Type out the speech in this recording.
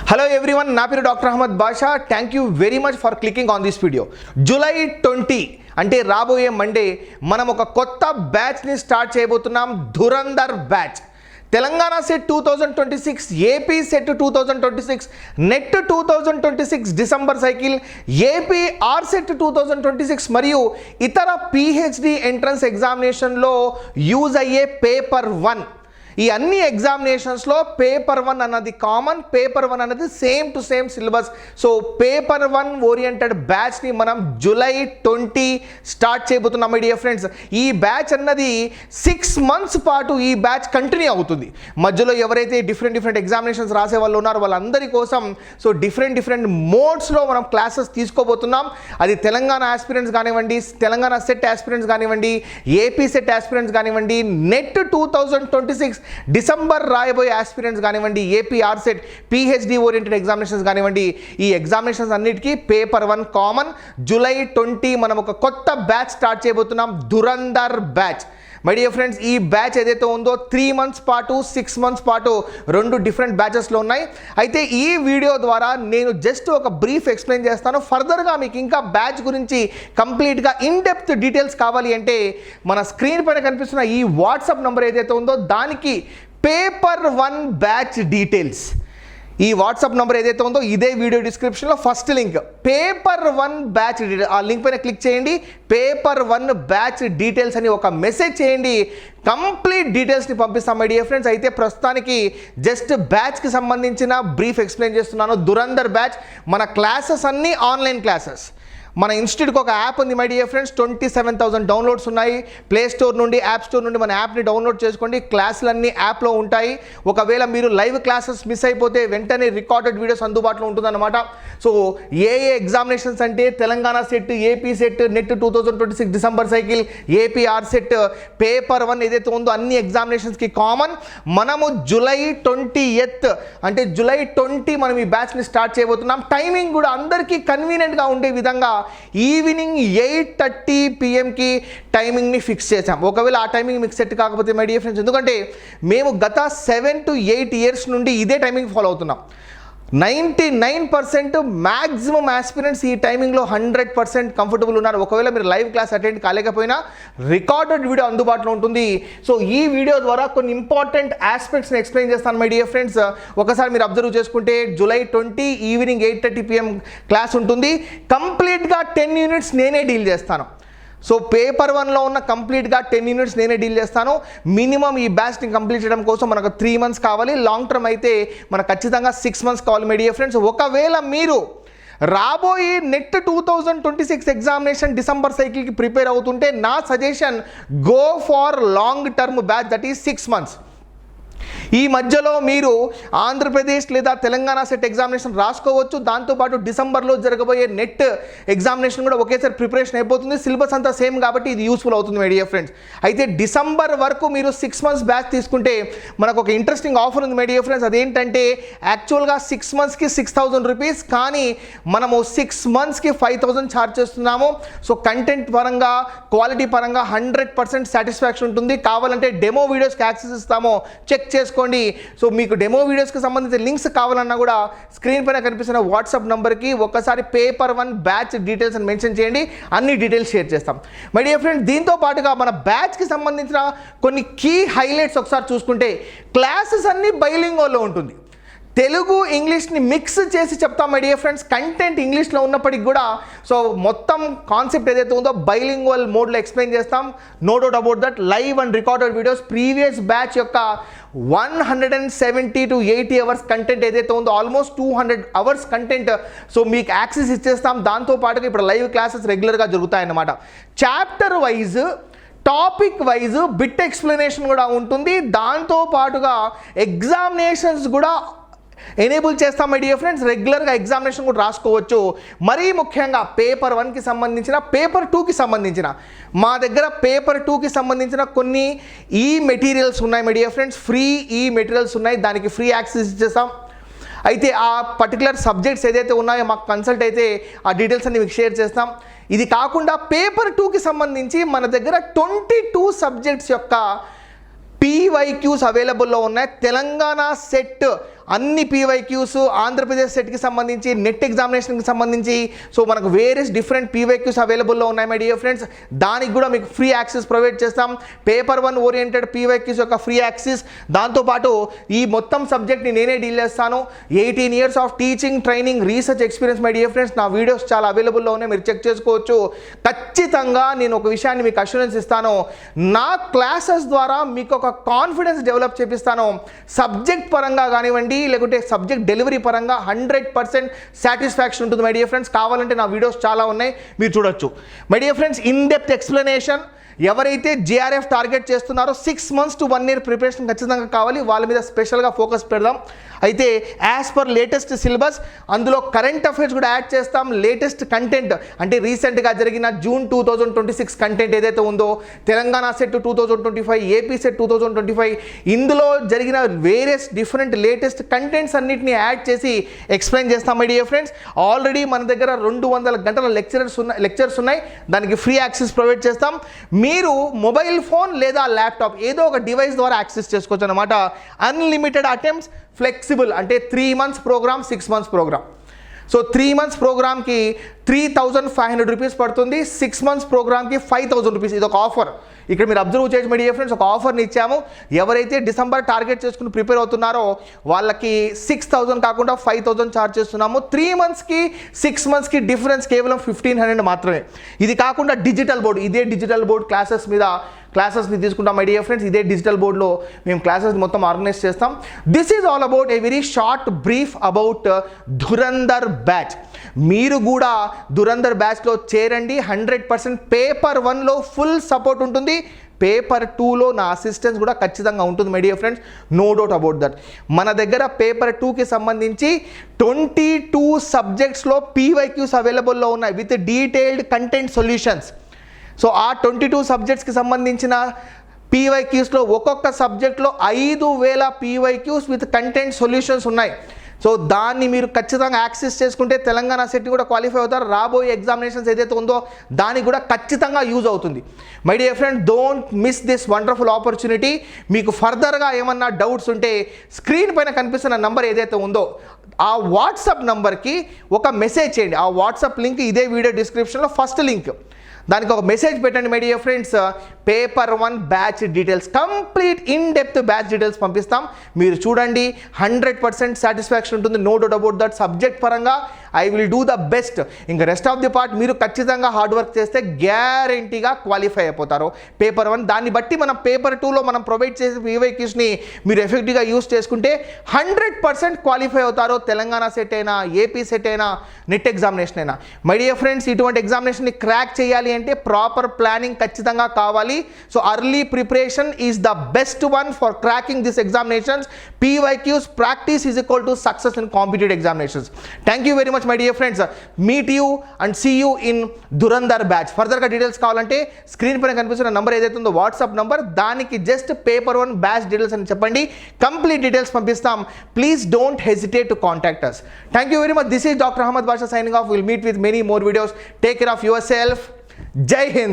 Hello everyone, నా పేరు doctor Ahmed Basha. Thank you very much for clicking on this video. July 20 అంటే రాబోయే Monday మనం ఒక కొత్త బ్యాచ్ని స్టార్ట్ చేయబోతున్నాం, Dhurandhar batch. Telangana SET 2026, AP SET 2026, NET 2026 December cycle, AP R SET 2026 మరియు ఇతర పిహెచ్డి ఎంట్రన్స్ ఎగ్జామినేషన్లో యూజ్ అయ్యే పేపర్ 1. ఈ అన్ని ఎగ్జామినేషన్స్లో పేపర్ 1 అన్నది కామన్, పేపర్ 1 అన్నది same to same syllabus. So paper 1 oriented బ్యాచ్ని మనం జూలై 20 స్టార్ట్ చేయబోతున్నాం మై డియర్ ఫ్రెండ్స్. ఈ బ్యాచ్ అన్నది 6 months పాటు ఈ బ్యాచ్ కంటిన్యూ అవుతుంది. మధ్యలో ఎవరైతే డిఫరెంట్ ఎగ్జామినేషన్స్ రాసే వాళ్ళు ఉన్నారో వాళ్ళందరి కోసం సో డిఫరెంట్ మోడ్స్లో మనం క్లాసెస్ తీసుకోబోతున్నాం. అది తెలంగాణ ఆస్పిరెంట్స్ కానివ్వండి, తెలంగాణ సెట్ ఆస్పిరెంట్స్ కానివ్వండి, ఏపీ సెట్ ఆస్పిరెంట్స్ కానివ్వండి, నెట్ 2026 డిసెంబర్ రాయబోయే ఆస్పిరెంట్స్ కానివ్వండి, AP R SET PhD oriented examinations కానివ్వండి, ఈ ఎగ్జామినేషన్స్ అన్నిటికీ పేపర్ 1 కామన్. జూలై 20 మనం ఒక కొత్త బ్యాచ్ స్టార్ట్ చేయబోతున్నాం, Dhurandhar batch. My dear friends, ఈ బ్యాచ్ ఏదైతే ఉందో 3 months పాటు 6 months పాటు 2 డిఫరెంట్ బ్యాచెస్లో ఉన్నాయి. అయితే ఈ వీడియో ద్వారా నేను జస్ట్ ఒక బ్రీఫ్ ఎక్స్ప్లెయిన్ చేస్తాను. ఫర్దర్గా మీకు ఇంకా బ్యాచ్ గురించి కంప్లీట్గా ఇన్ డెప్త్ డీటెయిల్స్ కావాలి అంటే మన స్క్రీన్ పైన కనిపిస్తున్న ఈ వాట్సాప్ నెంబర్ ఏదైతే ఉందో దానికి పేపర్ 1 బ్యాచ్ డీటెయిల్స్, ఈ వాట్సాప్ నెంబర్ ఏదైతే ఉందో ఇదే వీడియో డిస్క్రిప్షన్లో first link paper 1 batch detail, ఆ లింక్ పైన క్లిక్ చేయండి. పేపర్ 1 బ్యాచ్ డీటెయిల్స్ అని ఒక మెసేజ్ చేయండి, కంప్లీట్ డీటెయిల్స్ని పంపిస్తాం మై డియర్ ఫ్రెండ్స్. అయితే ప్రస్తుతానికి జస్ట్ బ్యాచ్కి సంబంధించిన బ్రీఫ్ ఎక్స్ప్లెయిన్ చేస్తున్నాను. ధురంధర్ బ్యాచ్ మన క్లాసెస్ అన్నీ ఆన్లైన్ క్లాసెస్. మన ఇన్స్టిట్యూట్కి ఒక యాప్ ఉంది మై డియర్ ఫ్రెండ్స్, 27,000 డౌన్లోడ్స్ ఉన్నాయి. ప్లే స్టోర్ నుండి, యాప్ స్టోర్ నుండి మన యాప్ని డౌన్లోడ్ చేసుకోండి. క్లాసులన్నీ యాప్లో ఉంటాయి. ఒకవేళ మీరు లైవ్ క్లాసెస్ మిస్ అయిపోతే వెంటనే రికార్డెడ్ వీడియోస్ అందుబాటులో ఉంటుందన్నమాట. సో ఏ ఎగ్జామినేషన్స్ అంటే Telangana SET, AP SET, NET 2026 December cycle, AP R SET, paper 1 ఏదైతే ఉందో అన్ని ఎగ్జామినేషన్స్కి కామన్. మనము జూలై 20th అంటే జూలై 20 మనం ఈ బ్యాచ్ని స్టార్ట్ చేయబోతున్నాం. టైమింగ్ కూడా అందరికీ కన్వీనియంట్గా ఉండే విధంగా ఈవినింగ్ 8:30 PM టైమింగ్ని ఫిక్స్ చేసాం. ఒకవేళ ఆ టైమింగ్ మీకు సెట్ కాకపోతే మై డియర్ ఫ్రెండ్స్, ఎందుకంటే మేము గత 7 to 8 years నుండి ఇదే టైమింగ్ ఫాలో అవుతున్నాం. 99% మ్యాక్సిమం ఆస్పిరెంట్స్ ఈ టైమింగ్లో 100% కంఫర్టబుల్ ఉన్నారు. ఒకవేళ మీరు లైవ్ క్లాస్ అటెండ్ కాలేకపోయినా రికార్డెడ్ వీడియో అందుబాటులో ఉంటుంది. సో ఈ వీడియో ద్వారా కొన్ని ఇంపార్టెంట్ ఆస్పెక్ట్స్ని ఎక్స్ప్లెయిన్ చేస్తాను మై డియర్ ఫ్రెండ్స్. ఒకసారి మీరు అబ్జర్వ్ చేసుకుంటే జూలై 20 ఈవినింగ్ 8:30 PM క్లాస్ ఉంటుంది. కంప్లీట్గా 10 units నేనే డీల్ చేస్తాను. సో పేపర్ 1లో ఉన్న కంప్లీట్గా 10 units నేనే డీల్ చేస్తాను. మినిమం ఈ బ్యాచ్ని కంప్లీట్ చేయడం కోసం మనకు 3 months కావాలి. లాంగ్ టర్మ్ అయితే మనకు ఖచ్చితంగా 6 months కావాలి మై డియర్ ఫ్రెండ్స్. ఒకవేళ మీరు రాబోయే నెట్ 2026 ఎగ్జామినేషన్ డిసెంబర్ సైకిల్కి ప్రిపేర్ అవుతుంటే నా suggestion go for long term batch, that is 6 months. ఈ మధ్యలో మీరు ఆంధ్రప్రదేశ్ లేదా తెలంగాణ సెట్ ఎగ్జామినేషన్ రాసుకోవచ్చు. దాంతోపాటు డిసెంబర్లో జరగబోయే నెట్ ఎగ్జామినేషన్ కూడా ఒకేసారి ప్రిపరేషన్ అయిపోతుంది. సిలబస్ అంతా సేమ్ కాబట్టి ఇది యూస్ఫుల్ అవుతుంది మై డియర్ ఫ్రెండ్స్. అయితే డిసెంబర్ వరకు మీరు 6 months బ్యాచ్ తీసుకుంటే మనకు ఒక ఇంట్రెస్టింగ్ ఆఫర్ ఉంది మై డియర్ ఫ్రెండ్స్. అదేంటంటే యాక్చువల్గా 6 monthsకి 6,000 rupees, కానీ మనము 6 monthsకి 5,000 ఛార్జ్ చేస్తున్నాము. సో కంటెంట్ పరంగా, క్వాలిటీ పరంగా 100% సాటిస్ఫాక్షన్ ఉంటుంది. కావాలంటే డెమో వీడియోస్కి యాక్సెస్ ఇస్తాము, చెక్ చేసుకోండి. సో మీకు డెమో వీడియోస్కి సంబంధించిన లింక్స్ కావాలన్నా కూడా స్క్రీన్ పైన కనిపిస్తున్న వాట్సాప్ నెంబర్కి ఒక్కసారి పేపర్ 1 బ్యాచ్ డీటెయిల్స్ అని మెన్షన్ చేయండి, అన్ని డీటెయిల్స్ షేర్ చేస్తాం మై డియర్ ఫ్రెండ్. దీంతో పాటుగా మన బ్యాచ్కి సంబంధించిన కొన్ని కీ హైలైట్స్ ఒకసారి చూసుకుంటే, క్లాసెస్ అన్ని బైలింగ్వల్లో ఉంటుంది. తెలుగు ఇంగ్లీష్ని మిక్స్ చేసి చెప్తాం మై డియర్ ఫ్రెండ్స్. కంటెంట్ ఇంగ్లీష్లో ఉన్నప్పటికి కూడా సో మొత్తం కాన్సెప్ట్ ఏదైతే ఉందో బైలింగ్వల్ మోడ్లో ఎక్స్ప్లెయిన్ చేస్తాం. No doubt about that. Live and recorded videos, previous batch యొక్క 170 to 80 hours కంటెంట్ ఏదైతే ఉందో ఆల్మోస్ట్ 200 hours కంటెంట్ సో మీకు యాక్సెస్ ఇచ్చేస్తాం. దాంతోపాటుగా ఇప్పుడు లైవ్ క్లాసెస్ రెగ్యులర్గా జరుగుతాయన్నమాట. Chapter wise, topic wise bit explanation కూడా ఉంటుంది. దాంతోపాటుగా ఎగ్జామినేషన్స్ కూడా ఎనేబుల్ చేస్తాం మై డియర్ ఫ్రెండ్స్. రెగ్యులర్గా ఎగ్జామినేషన్ కూడా రాసుకోవచ్చు. మరీ ముఖ్యంగా పేపర్ 1కి సంబంధించిన, పేపర్ 2కి సంబంధించిన మా దగ్గర పేపర్ 2కి సంబంధించిన కొన్ని ఈ మెటీరియల్స్ ఉన్నాయి మై డియర్ ఫ్రెండ్స్. ఫ్రీ ఈ మెటీరియల్స్ ఉన్నాయి, దానికి ఫ్రీ యాక్సెస్ ఇచ్చేస్తాం. అయితే ఆ పర్టికులర్ సబ్జెక్ట్స్ ఏదైతే ఉన్నాయో మాకు కన్సల్ట్ అయితే ఆ డీటెయిల్స్ అన్ని మీకు షేర్ చేస్తాం. ఇది కాకుండా పేపర్ 2కి సంబంధించి మన దగ్గర 22 సబ్జెక్ట్స్ యొక్క PYQs అవైలబుల్లో ఉన్నాయి. తెలంగాణ సెట్ అన్ని పీవైక్యూస్ ఆంధ్రప్రదేశ్ సెట్కి సంబంధించి నెట్ ఎగ్జామినేషన్కి సంబంధించి సో మనకు వేరియస్ డిఫరెంట్ పీవైక్యూస్ అవైలబుల్లో ఉన్నాయి మై డియర్ ఫ్రెండ్స్. దానికి కూడా మీకు ఫ్రీ యాక్సెస్ ప్రొవైడ్ చేస్తాం. పేపర్ 1 ఓరియంటెడ్ పీవైక్యూస్ యొక్క ఫ్రీ యాక్సెస్, దాంతోపాటు ఈ మొత్తం సబ్జెక్ట్ని నేనే డీల్ చేస్తాను. 18 years of teaching, training, research experience my dear friends. నా వీడియోస్ చాలా అవైలబుల్లో ఉన్నాయి, మీరు చెక్ చేసుకోవచ్చు. ఖచ్చితంగా నేను ఒక విషయాన్ని మీకు అష్యూరెన్స్ ఇస్తాను, నా క్లాసెస్ ద్వారా మీకు ఒక కాన్ఫిడెన్స్ డెవలప్ చేపిస్తాను. సబ్జెక్ట్ పరంగా కానివ్వండి, లేకుంటే సబ్జెక్ట్ డెలివరీ పరంగా 100% సాటిస్ఫాక్షన్ ఉంటుంది మై డియర్ ఫ్రెండ్స్. కావాలంటే నా వీడియోస్ చాలా ఉన్నాయి, మీరు చూడొచ్చు my dear friends. In depth explanation, ఎవరైతే జేఆర్ఎఫ్ టార్గెట్ చేస్తున్నారో 6 months to 1 year ప్రిపరేషన్ ఖచ్చితంగా కావాలి, వాళ్ళ మీద స్పెషల్గా ఫోకస్ పెడదాం. అయితే యాజ్ పర్ లేటెస్ట్ సిలబస్ అందులో కరెంట్ అఫైర్స్ కూడా యాడ్ చేస్తాం. లేటెస్ట్ కంటెంట్ అంటే రీసెంట్గా జరిగిన June 2026 కంటెంట్ ఏదైతే ఉందో, తెలంగాణ సెట్ 2025, ఏపీ సెట్ 2025, ఇందులో జరిగిన వేరియస్ డిఫరెంట్ లేటెస్ట్ కంటెంట్స్ అన్నిటిని యాడ్ చేసి ఎక్స్ప్లెయిన్ చేస్తాం మై డియర్ ఫ్రెండ్స్. ఆల్రెడీ మన దగ్గర 200 గంటల లెక్చర్స్ ఉన్నాయి, దానికి ఫ్రీ యాక్సెస్ ప్రొవైడ్ చేస్తాం. మీరు మొబైల్ ఫోన్ లేదా ల్యాప్టాప్ ఏదో ఒక డివైస్ ద్వారా యాక్సెస్ చేసుకోవచ్చు అనమాట. అన్లిమిటెడ్ అటెంప్ట్స్, ఫ్లెక్సిబుల్ అంటే 3 months programme, 6 months programme. So 3 months ప్రోగ్రామ్కి 3,500 రూపీస్ పడుతుంది, 6 months ప్రోగ్రామ్కి 5,000 రూపీస్. ఇది ఒక ఆఫర్. ఇక్కడ మీరు అబ్జర్వ్ చేయొచ్చు మై డియర్ ఫ్రెండ్స్, ఒక ఆఫర్ని ఇచ్చాము. ఎవరైతే డిసెంబర్ టార్గెట్ చేసుకుని ప్రిపేర్ అవుతున్నారో వాళ్ళకి 6,000 కాకుండా 5,000 ఛార్జ్ చేస్తున్నాము. 3 monthsకి 6 monthsకి డిఫరెన్స్ కేవలం 1,500 మాత్రమే. ఇది కాకుండా డిజిటల్ బోర్డు, ఇదే డిజిటల్ బోర్డ్ క్లాసెస్ని తీసుకుంటాం మై డియర్ ఫ్రెండ్స్. ఇదే డిజిటల్ బోర్డులో మేము క్లాసెస్ మొత్తం ఆర్గనైజ్ చేస్తాం. This is all about a very short brief about Dhurandhar batch. మీరు కూడా ధురంధర్ బ్యాచ్లో చేరండి. 100% పేపర్ 1లో ఫుల్ సపోర్ట్ ఉంటుంది, పేపర్ 2లో నా అసిస్టెన్స్ కూడా ఖచ్చితంగా ఉంటుంది my dear friends, no doubt about that. మన దగ్గర పేపర్ 2కి సంబంధించి 22 సబ్జెక్ట్స్లో పీవైక్యూస్ అవైలబుల్లో ఉన్నాయి with detailed content solutions. So ఆ 22 సబ్జెక్ట్స్కి సంబంధించిన పీవైక్యూస్లో ఒక్కొక్క సబ్జెక్ట్లో 5,000 పీవైక్యూస్ విత్ కంటెంట్ సొల్యూషన్స్ ఉన్నాయి. సో దాన్ని మీరు ఖచ్చితంగా యాక్సెస్ చేసుకుంటే తెలంగాణ సెట్ కూడా క్వాలిఫై అవుతారు. రాబోయే ఎగ్జామినేషన్స్ ఏదైతే ఉందో దానికి కూడా ఖచ్చితంగా యూజ్ అవుతుంది my dear friend. Don't miss this wonderful opportunity. మీకు ఫర్దర్గా ఏమన్నా డౌట్స్ ఉంటే స్క్రీన్ పైన కనిపిస్తున్న నంబర్ ఏదైతే ఉందో ఆ వాట్సాప్ నంబర్కి ఒక మెసేజ్ చేయండి. ఆ వాట్సాప్ లింక్ ఇదే వీడియో డిస్క్రిప్షన్లో ఫస్ట్ లింక్, దానికి ఒక మెసేజ్ పెట్టండి my dear friends. Paper 1 batch details, complete in depth batch details పంపిస్తాం. మీరు చూడండి, 100% సాటిస్ఫాక్షన్ ఉంటుంది, no doubt about that. Subject పరంగా I will do the best. ఇంకా రెస్ట్ ఆఫ్ ది పార్ట్ మీరు ఖచ్చితంగా హార్డ్ వర్క్ చేస్తే గ్యారంటీగా క్వాలిఫై అయిపోతారు పేపర్ 1. దాన్ని బట్టి మనం పేపర్ 2లో మనం ప్రొవైడ్ చేసే పీవైక్యూస్ని మీరు ఎఫెక్టివ్గా యూస్ చేసుకుంటే 100% క్వాలిఫై అవుతారు. తెలంగాణ సెట్ అయినా, ఏపీ సెట్ అయినా, నెట్ ఎగ్జామినేషన్ అయినా. మై డియర్ ఫ్రెండ్స్, ఇటువంటి ఎగ్జామినేషన్ని క్రాక్ చేయాలి అంటే ప్రాపర్ ప్లానింగ్ ఖచ్చితంగా కావాలి. So early preparation is the best one for cracking this examinations. PYQs practice is equal to success in competitive examinations. Thank you very much my dear friends. Meet you and see you in Dhurandhar batch. ఫర్దర్గా details కావాలంటే screen పైన కనిపిస్తున్న number ఏదైతే ఉందో WhatsApp number, దానికి just paper 1 batch details అని చెప్పండి, complete details పంపిస్తాం. Please don't hesitate to contact us. Thank you very much. This is Dr. Ahmad Basha signing off. We'll meet with many more videos. Take care of yourself. Jai Hind.